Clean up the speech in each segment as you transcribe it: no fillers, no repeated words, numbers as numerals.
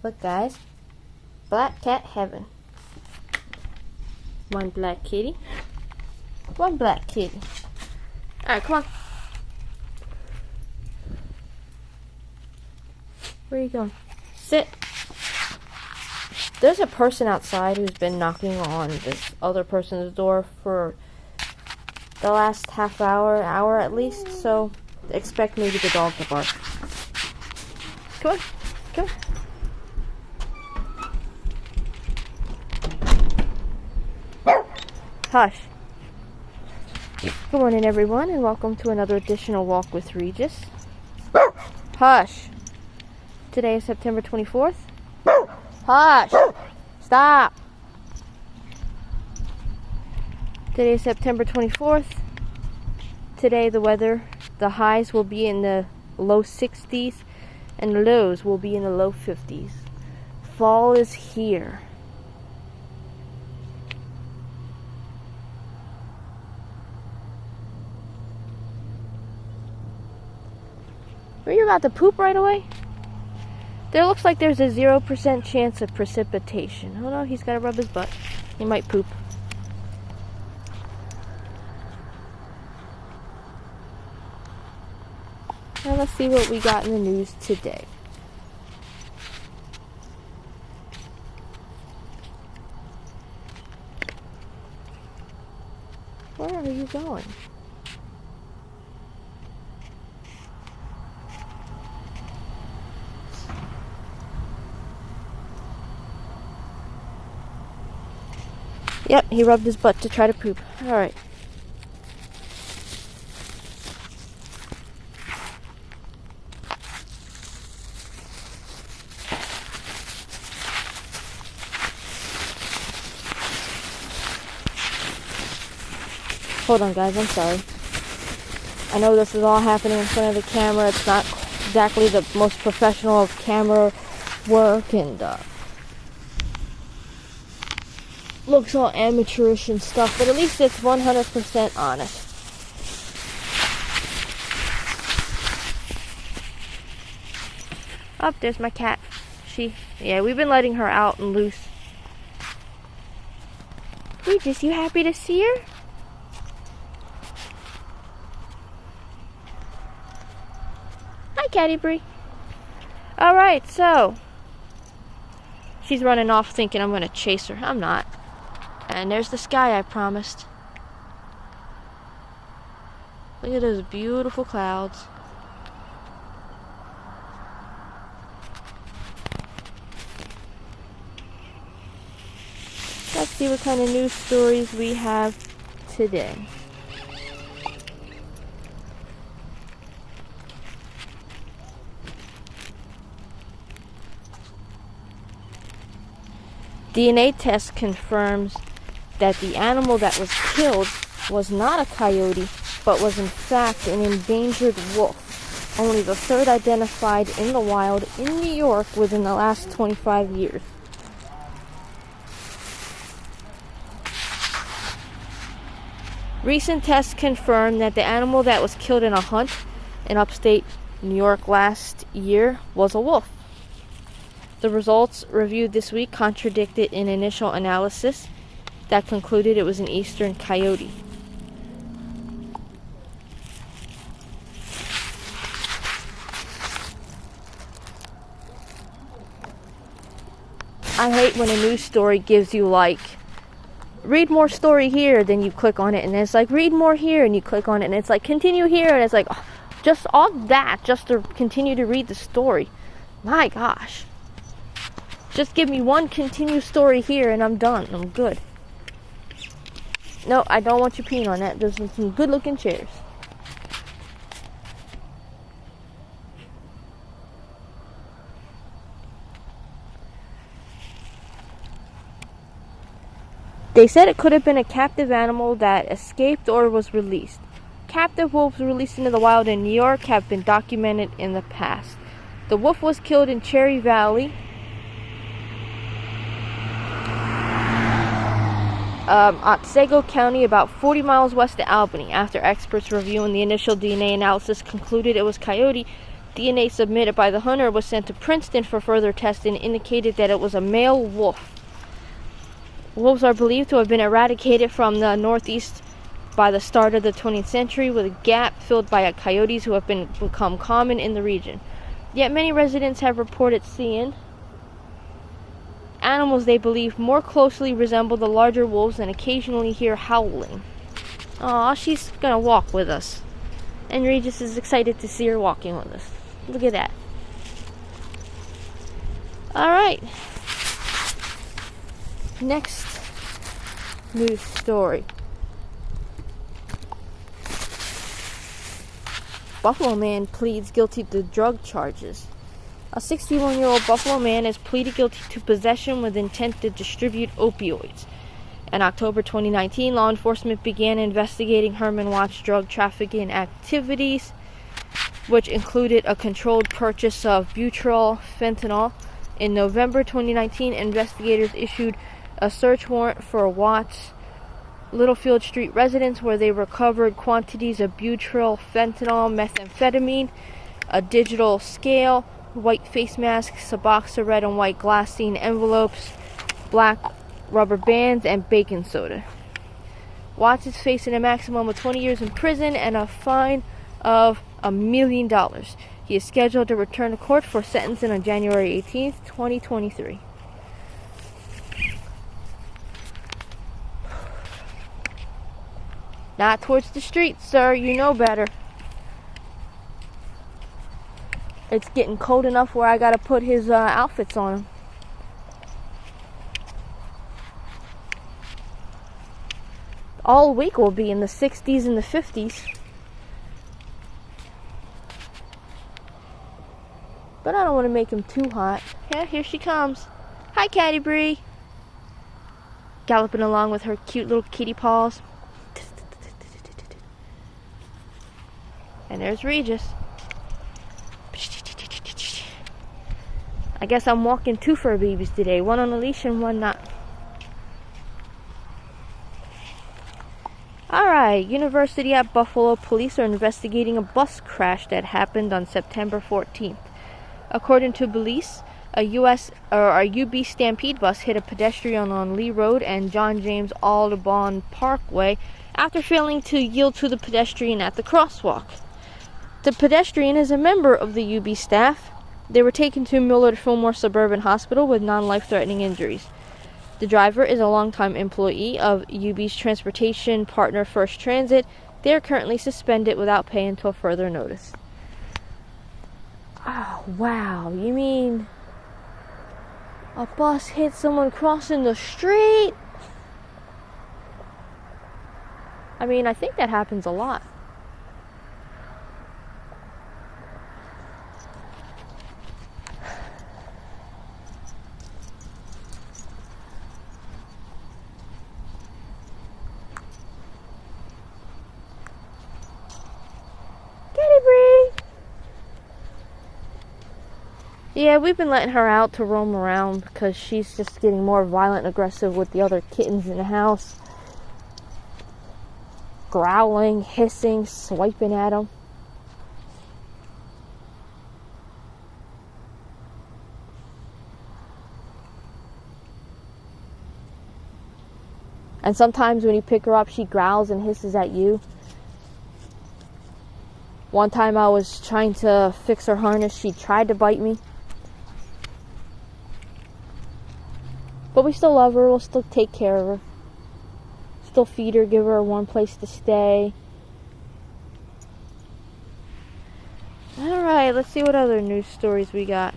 Look, guys. Black cat heaven. One black kitty. One black kitty. Alright, come on. Where are you going? Sit. There's a person outside who's been knocking on this other person's door for the last half hour at least, so expect maybe the dog to bark. Come on. Come on. Hush. Good morning, everyone, and welcome to another additional walk with Regis. Hush. Today is September 24th. Hush. Stop. Today is September 24th. Today the weather, the highs will be in the low 60s and the lows will be in the low 50s. Fall is here. Are you about to poop right away? There looks like there's a 0% chance of precipitation. Oh no, he's got to rub his butt. He might poop. Now let's see what we got in the news today. Where are you going? Yep, he rubbed his butt to try to poop. Alright. Hold on, guys, I'm sorry. I know this is all happening in front of the camera. It's not exactly the most professional of camera work, and looks all amateurish and stuff, but at least it's 100% honest. Oh, there's my cat. Yeah, we've been letting her out and loose. Regis, you happy to see her? Hi, Catty Bree. Alright, so she's running off thinking I'm going to chase her. I'm not. And there's the sky I promised. Look at those beautiful clouds. Let's see what kind of news stories we have today. D.N.A. test confirms that the animal that was killed was not a coyote, but was in fact an endangered wolf, only the third identified in the wild in New York within the last 25 years. Recent tests confirm that the animal that was killed in a hunt in upstate New York last year was a wolf. The results reviewed this week contradicted an initial analysis that concluded it was an eastern coyote. I hate when a news story gives you like, read more story here, then you click on it, and it's like, read more here, and you click on it, and it's like, continue here, and it's like, oh, just all that, just to continue to read the story. My gosh. Just give me one continuous story here, and I'm done. I'm good. No, I don't want you peeing on that. There's some good-looking chairs. They said it could have been a captive animal that escaped or was released. Captive wolves released into the wild in New York have been documented in the past. The wolf was killed in Cherry Valley, Otsego County, about 40 miles west of Albany. After experts reviewing the initial DNA analysis concluded it was coyote, DNA submitted by the hunter was sent to Princeton for further testing and indicated that it was a male wolf. Wolves are believed to have been eradicated from the Northeast by the start of the 20th century, with a gap filled by coyotes who have become common in the region. Yet many residents have reported seeing animals they believe more closely resemble the larger wolves and occasionally hear howling. Aw, she's gonna walk with us. And Regis is excited to see her walking with us. Look at that. Alright. Next news story. Buffalo man pleads guilty to drug charges. A 61-year-old Buffalo man has pleaded guilty to possession with intent to distribute opioids. In October 2019, law enforcement began investigating Herman Watts drug trafficking activities, which included a controlled purchase of butyl fentanyl. In November 2019, investigators issued a search warrant for Watts' Littlefield Street residence, where they recovered quantities of butyl fentanyl, methamphetamine, a digital scale, white face masks, a box of red and white glassine envelopes, black rubber bands, and baking soda. Watts is facing a maximum of 20 years in prison and a fine of $1 million. He is scheduled to return to court for sentencing on January 18th, 2023. Not towards the streets, sir. You know better. It's getting cold enough where I gotta put his outfits on him. All week will be in the 60s and the 50s. But I don't want to make him too hot. Yeah, here she comes. Hi, Catty Bree. Galloping along with her cute little kitty paws. And there's Regis. I guess I'm walking two fur babies today. One on a leash and one not. Alright, University at Buffalo police are investigating a bus crash that happened on September 14th. According to police, a UB Stampede bus hit a pedestrian on Lee Road and John James Audubon Parkway after failing to yield to the pedestrian at the crosswalk. The pedestrian is a member of the UB staff. They were taken to Millard Fillmore Suburban Hospital with non-life-threatening injuries. The driver is a longtime employee of UB's transportation partner First Transit. They are currently suspended without pay until further notice. Oh, wow. You mean a bus hit someone crossing the street? I mean, I think that happens a lot. Yeah, we've been letting her out to roam around because she's just getting more violent and aggressive with the other kittens in the house. Growling, hissing, swiping at them. And sometimes when you pick her up, she growls and hisses at you. One time I was trying to fix her harness, she tried to bite me. But we still love her, we'll still take care of her. Still feed her, give her a warm place to stay. Alright, let's see what other news stories we got.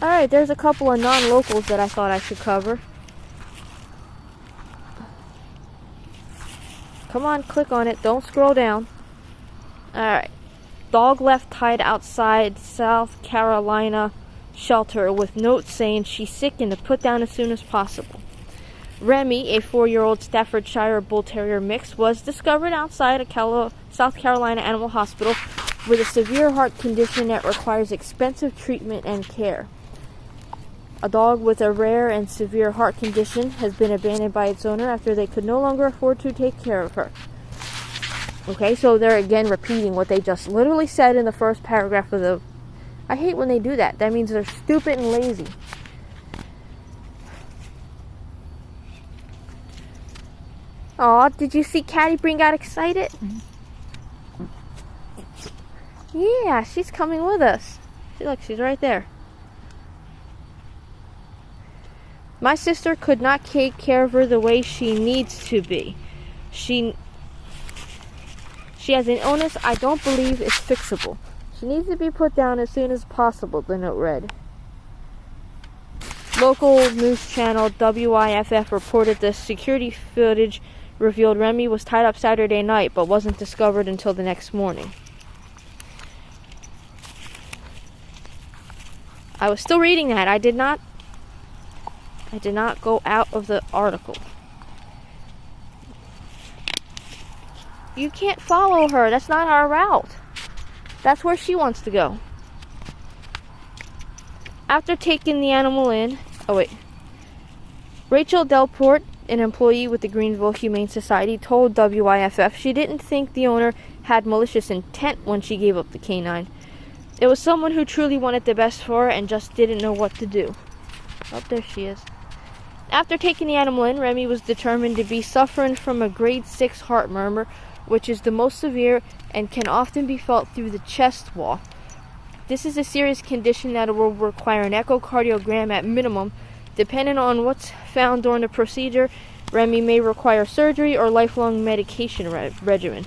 Alright, there's a couple of non-locals that I thought I should cover. Come on, click on it. Don't scroll down. Alright. Dog left tied outside South Carolina shelter with notes saying she's sick and to put down as soon as possible. Remy, a 4-year-old Staffordshire Bull Terrier mix, was discovered outside a South Carolina Animal Hospital with a severe heart condition that requires expensive treatment and care. A dog with a rare and severe heart condition has been abandoned by its owner after they could no longer afford to take care of her. Okay, so they're again repeating what they just literally said in the first paragraph of the... I hate when they do that. That means they're stupid and lazy. Aw, did you see Caddy Breen got excited? Yeah, she's coming with us. See, look, she's right there. My sister could not take care of her the way she needs to be. She has an illness I don't believe is fixable. She needs to be put down as soon as possible, the note read. Local news channel WIFF reported the security footage revealed Remy was tied up Saturday night, but wasn't discovered until the next morning. I was still reading that. I did not go out of the article. You can't follow her. That's not our route. That's where she wants to go. After taking the animal in... Oh, wait. Rachel Delport, an employee with the Greenville Humane Society, told WIFF she didn't think the owner had malicious intent when she gave up the canine. It was someone who truly wanted the best for her and just didn't know what to do. Oh, there she is. After taking the animal in, Remy was determined to be suffering from a grade 6 heart murmur, which is the most severe and can often be felt through the chest wall. This is a serious condition that will require an echocardiogram at minimum. Depending on what's found during the procedure, Remy may require surgery or lifelong medication regimen.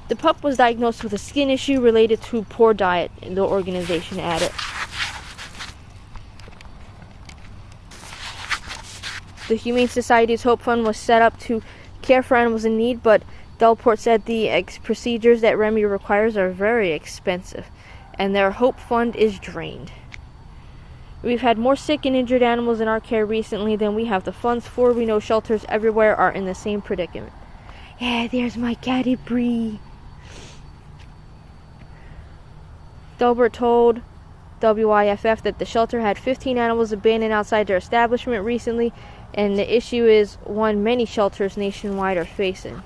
The pup was diagnosed with a skin issue related to poor diet, the organization added. The Humane Society's Hope Fund was set up to care for animals in need, but Delport said the procedures that Remy requires are very expensive, and their Hope Fund is drained. We've had more sick and injured animals in our care recently than we have the funds for. We know shelters everywhere are in the same predicament. Yeah, there's my Caddy Bree. Delbert told WIFF that the shelter had 15 animals abandoned outside their establishment recently, and the issue is one many shelters nationwide are facing.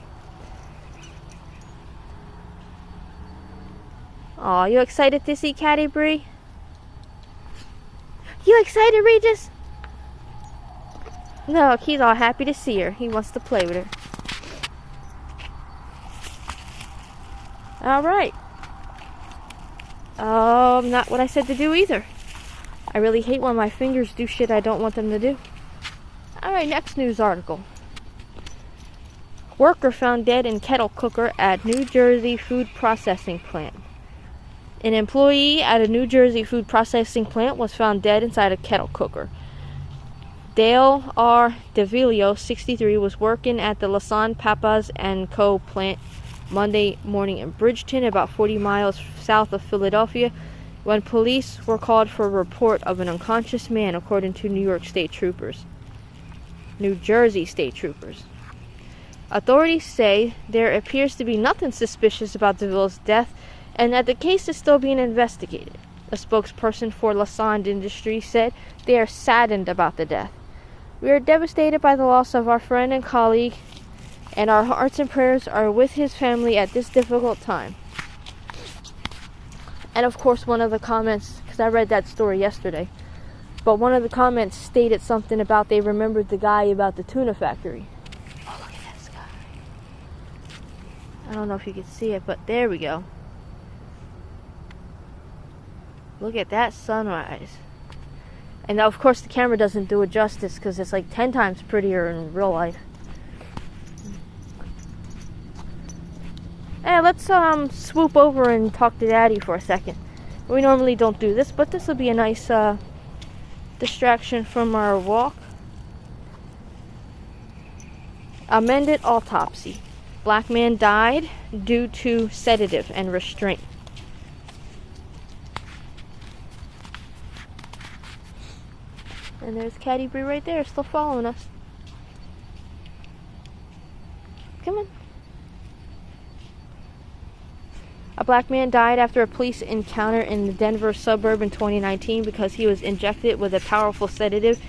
Aw, you excited to see Caddy Bree? You excited, Regis? No, he's all happy to see her. He wants to play with her. Alright. Not what I said to do either. I really hate when my fingers do shit I don't want them to do. Alright, next news article. Worker found dead in kettle cooker at New Jersey food processing plant. An employee at a New Jersey food processing plant was found dead inside a kettle cooker. Dale R. DeVilio, 63, was working at the Lasan Papas & Co. plant Monday morning in Bridgeton, about 40 miles south of Philadelphia, when police were called for a report of an unconscious man, according to New Jersey state troopers. Authorities say there appears to be nothing suspicious about DeVille's death, and that the case is still being investigated. A spokesperson for Lasan Industries said they are saddened about the death. We are devastated by the loss of our friend and colleague, and our hearts and prayers are with his family at this difficult time. And of course, one of the comments, because I read that story yesterday, but one of the comments stated something about they remembered the guy about the tuna factory. Oh, look at this guy. I don't know if you can see it, but there we go. Look at that sunrise. And of course the camera doesn't do it justice because it's like 10 times prettier in real life. Hey, let's swoop over and talk to Daddy for a second. We normally don't do this, but this will be a nice distraction from our walk. Amended autopsy. Black man died due to sedative and restraint. And there's Caddy Bree right there, still following us. Come on. A black man died after a police encounter in the Denver suburb in 2019 because he was injected with a powerful sedative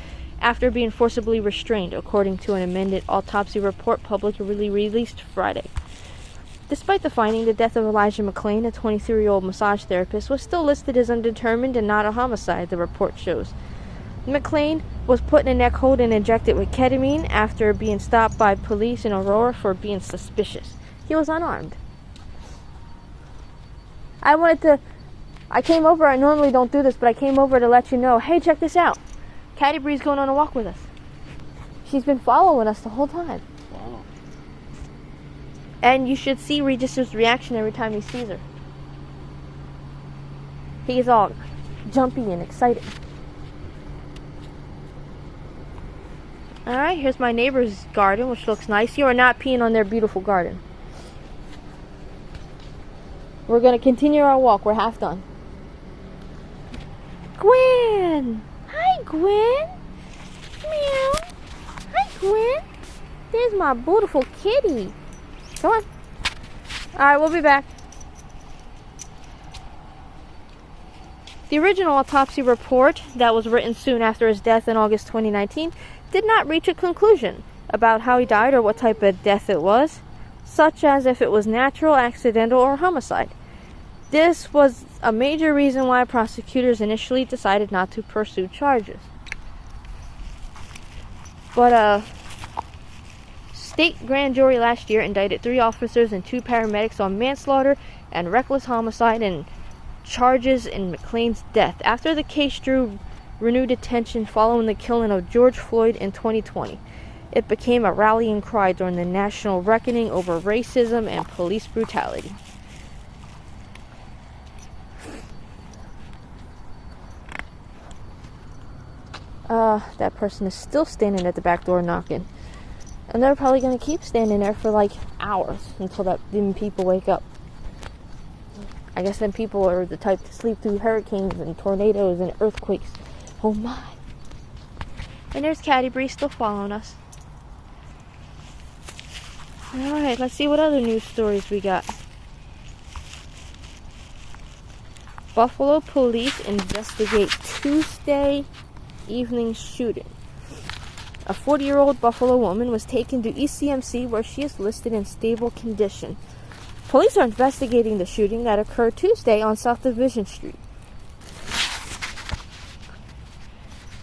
after being forcibly restrained, according to an amended autopsy report publicly released Friday. Despite the finding, the death of Elijah McClain, a 23-year-old massage therapist, was still listed as undetermined and not a homicide, the report shows. McClain was put in a neck hold and injected with ketamine after being stopped by police in Aurora for being suspicious. He was unarmed. I came over, I normally don't do this, but I came over to let you know, hey, check this out. Caddy Bree's going on a walk with us. She's been following us the whole time. Wow. And you should see Regis's reaction every time he sees her. He's all jumpy and excited. Alright, here's my neighbor's garden, which looks nice. You are not peeing on their beautiful garden. We're going to continue our walk. We're half done. Gwen! Hi, Gwen! Meow! Hi, Gwen! There's my beautiful kitty. Come on. Alright, we'll be back. The original autopsy report that was written soon after his death in August 2019 did not reach a conclusion about how he died or what type of death it was, such as if it was natural, accidental, or homicide. This was a major reason why prosecutors initially decided not to pursue charges. But a state grand jury last year indicted 3 officers and 2 paramedics on manslaughter and reckless homicide and charges in McClain's death after the case drew renewed attention following the killing of George Floyd in 2020. It became a rallying cry during the national reckoning over racism and police brutality. That person is still standing at the back door knocking. And they're probably going to keep standing there for like hours until them people wake up. I guess them people are the type to sleep through hurricanes and tornadoes and earthquakes. Oh my. And there's Caddy Bree still following us. Alright, let's see what other news stories we got. Buffalo police investigate Tuesday evening shooting. A 40-year-old Buffalo woman was taken to ECMC where she is listed in stable condition. Police are investigating the shooting that occurred Tuesday on South Division Street.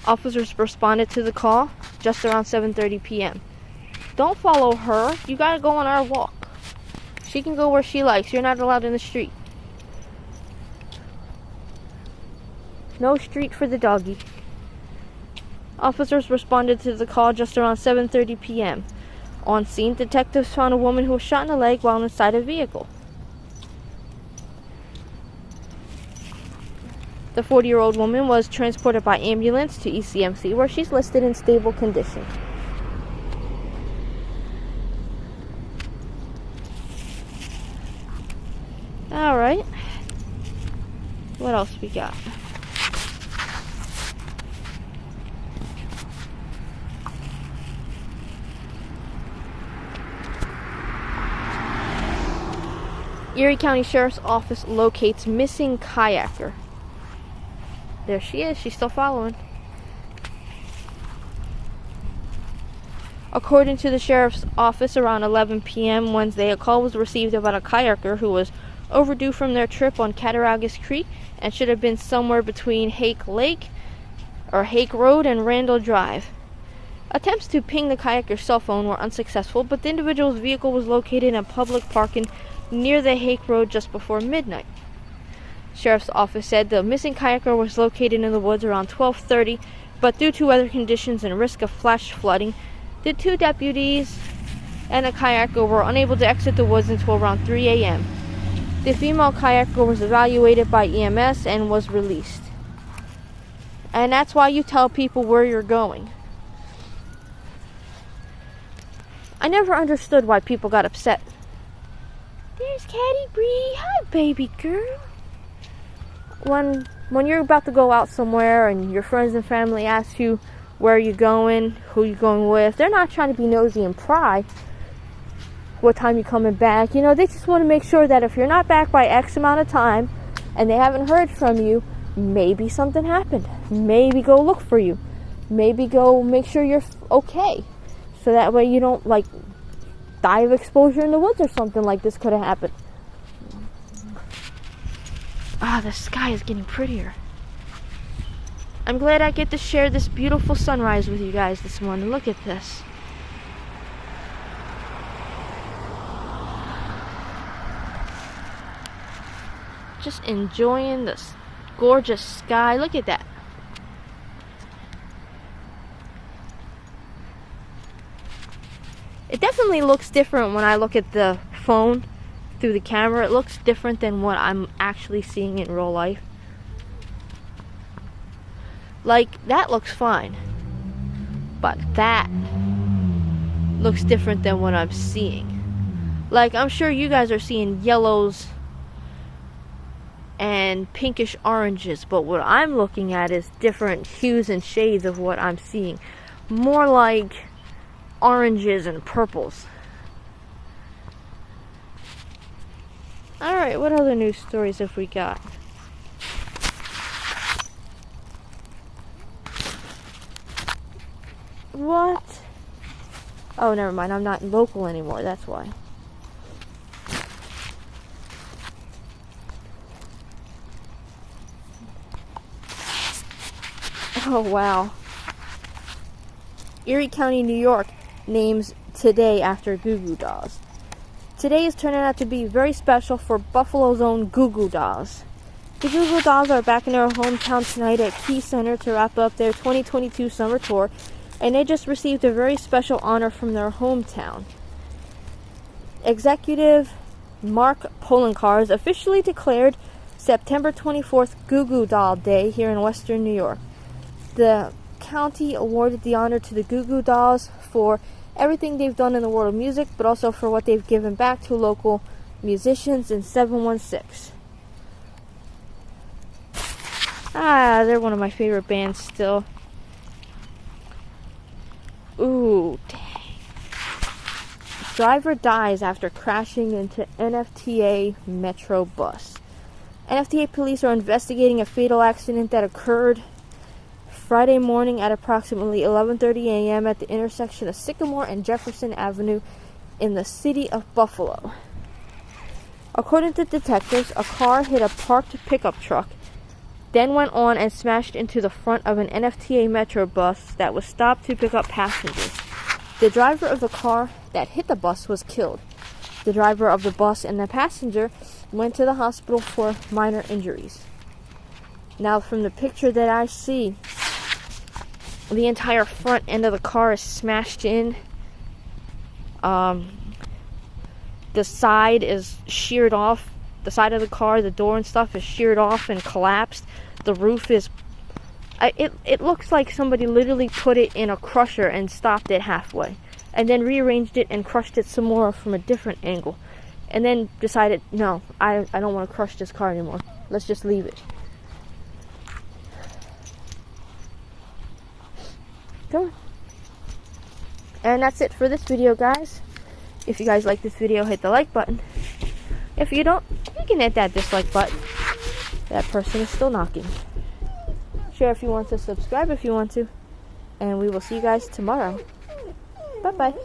Officers responded to the call just around 7:30 p.m. Don't follow her. You gotta go on our walk. She can go where she likes. You're not allowed in the street. No street for the doggy. Officers responded to the call just around 7:30 p.m. On scene, detectives found a woman who was shot in the leg while inside a vehicle. The 40-year-old woman was transported by ambulance to ECMC, where she's listed in stable condition. Alright. What else we got? Erie County Sheriff's Office locates missing kayaker. There she is. She's still following. According to the Sheriff's Office, around 11 p.m. Wednesday, a call was received about a kayaker who was overdue from their trip on Cattaraugus Creek and should have been somewhere between Hake Lake or Hake Road and Randall Drive. Attempts to ping the kayaker's cell phone were unsuccessful, but the individual's vehicle was located in a public parking near the Hake Road just before midnight. Sheriff's Office said the missing kayaker was located in the woods around 12:30, but due to weather conditions and risk of flash flooding, the 2 deputies and the kayaker were unable to exit the woods until around 3 a.m. The female kayaker was evaluated by EMS and was released. And that's why you tell people where you're going. I never understood why people got upset. There's Caddy Bree. Hi, baby girl. When you're about to go out somewhere and your friends and family ask you where you're going, who you're going with, they're not trying to be nosy and pry what time you're coming back. You know, they just want to make sure that if you're not back by X amount of time and they haven't heard from you, maybe something happened. Maybe go look for you. Maybe go make sure you're okay. So that way you don't, die of exposure in the woods or something like this could have happened. Ah, the sky is getting prettier. I'm glad I get to share this beautiful sunrise with you guys this morning. Look at this. Just enjoying this gorgeous sky. Look at that. It definitely looks different when I look at the phone through the camera. It looks different than what I'm actually seeing in real life. Like, that looks fine. But that looks different than what I'm seeing. Like, I'm sure you guys are seeing yellows and pinkish oranges, but what I'm looking at is different hues and shades of what I'm seeing. More like oranges and purples. Alright, what other news stories have we got? What? Oh, never mind. I'm not local anymore. That's why. Oh, wow. Erie County, New York names today after Goo Goo Dolls. Today is turning out to be very special for Buffalo's own Goo Goo Dolls. The Goo Goo Dolls are back in their hometown tonight at Key Center to wrap up their 2022 summer tour, and they just received a very special honor from their hometown. Executive Mark Polenkars officially declared September 24th Goo Goo Doll Day here in Western New York. The county awarded the honor to the Goo Goo Dolls for everything they've done in the world of music, but also for what they've given back to local musicians in 716. Ah, they're one of my favorite bands still. Ooh, dang. Driver dies after crashing into NFTA Metro bus. NFTA police are investigating a fatal accident that occurred Friday morning at approximately 11:30 a.m. at the intersection of Sycamore and Jefferson Avenue in the city of Buffalo. According to detectives, a car hit a parked pickup truck, then went on and smashed into the front of an NFTA Metro bus that was stopped to pick up passengers. The driver of the car that hit the bus was killed. The driver of the bus and the passenger went to the hospital for minor injuries. Now, from the picture that I see, the entire front end of the car is smashed in. The side is sheared off. The side of the car, the door and stuff is sheared off and collapsed. The roof is... It looks like somebody literally put it in a crusher and stopped it halfway. And then rearranged it and crushed it some more from a different angle. And then decided, no, I don't want to crush this car anymore. Let's just leave it. Come on. And that's it for this video, guys. If you guys like this video, hit the like button. If you don't, you can hit that dislike button. That person is still knocking. Share if you want to, subscribe if you want to. And we will see you guys tomorrow. Bye-bye.